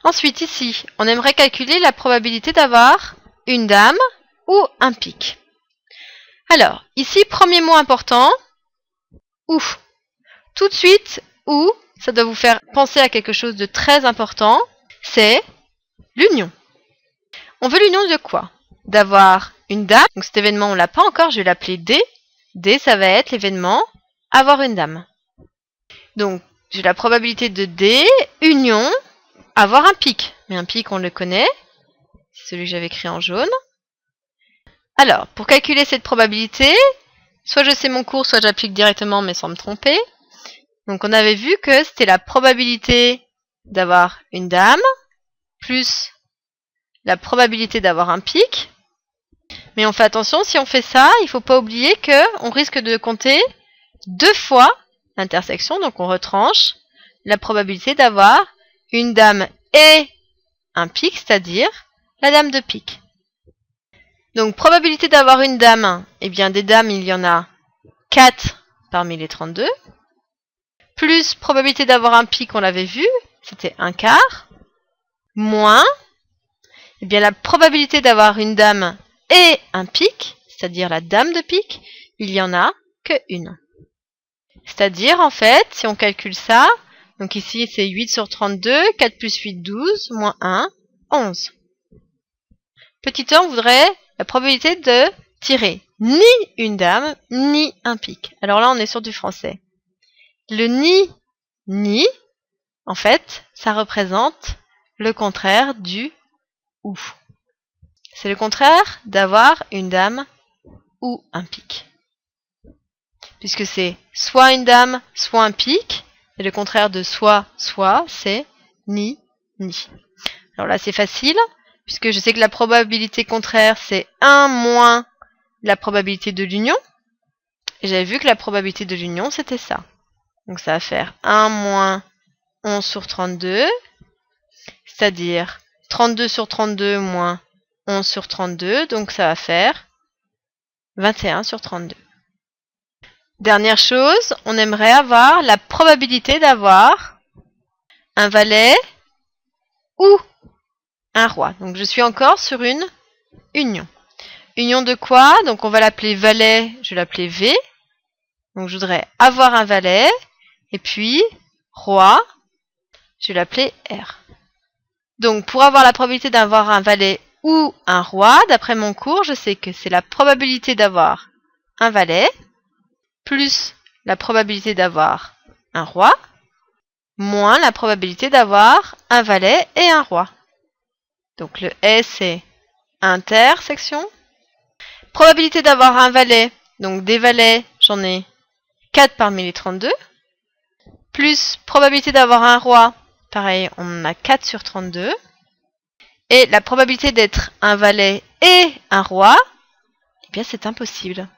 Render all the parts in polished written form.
Ensuite, ici, on aimerait calculer la probabilité d'avoir une dame ou un pique. Alors, ici, premier mot important, ou. Tout de suite, ou, ça doit vous faire penser à quelque chose de très important, c'est l'union. On veut l'union de quoi? D'avoir une dame. Donc cet événement, on l'a pas encore, je vais l'appeler D. D, ça va être l'événement avoir une dame. Donc, j'ai la probabilité de D, union, avoir un pique. Mais un pique, on le connaît. C'est celui que j'avais écrit en jaune. Alors, pour calculer cette probabilité, soit je sais mon cours, soit j'applique directement, mais sans me tromper. Donc, on avait vu que c'était la probabilité d'avoir une dame, plus la probabilité d'avoir un pique. Mais on fait attention, si on fait ça, il ne faut pas oublier qu'on risque de compter 2 fois l'intersection. Donc, on retranche la probabilité d'avoir une dame et un pique, c'est-à-dire la dame de pique. Donc, probabilité d'avoir une dame, eh bien, des dames, il y en a 4 parmi les 32. Plus probabilité d'avoir un pique, on l'avait vu, c'était 1/4. Moins, eh bien, la probabilité d'avoir une dame et un pique, c'est-à-dire la dame de pique, il y en a que une. C'est-à-dire, en fait, si on calcule ça, donc ici, c'est 8 sur 32, 4 plus 8, 12, moins 1, 11. Petit 1, on voudrait la probabilité de tirer ni une dame, ni un pique. Alors là, on est sur du français. Le ni, en fait, ça représente le contraire du ou. C'est le contraire d'avoir une dame ou un pique. Puisque c'est soit une dame, soit un pique, et le contraire de soit, c'est ni. Alors là, c'est facile, puisque je sais que la probabilité contraire, c'est 1 moins la probabilité de l'union. Et j'avais vu que la probabilité de l'union, c'était ça. Donc ça va faire 1 moins 11 sur 32, c'est-à-dire 32 sur 32 moins 11 sur 32, donc ça va faire 21 sur 32. Dernière chose, on aimerait avoir la probabilité d'avoir un valet ou un roi. Donc je suis encore sur une union. Union de quoi? Donc on va l'appeler valet, je vais l'appeler V. Donc je voudrais avoir un valet, et puis roi, je vais l'appeler R. Donc pour avoir la probabilité d'avoir un valet ou un roi, d'après mon cours, je sais que c'est la probabilité d'avoir un valet, plus la probabilité d'avoir un roi, moins la probabilité d'avoir un valet et un roi. Donc le S, c'est intersection. Probabilité d'avoir un valet, donc des valets, j'en ai 4 parmi les 32. Plus probabilité d'avoir un roi, pareil, on en a 4 sur 32. Et la probabilité d'être un valet et un roi, eh bien c'est impossible.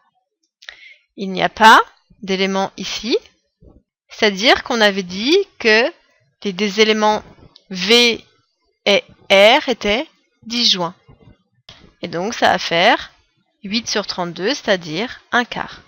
Il n'y a pas d'éléments ici. C'est-à-dire qu'on avait dit que des éléments V et R étaient disjoints. Et donc ça va faire 8 sur 32, c'est-à-dire 1/4.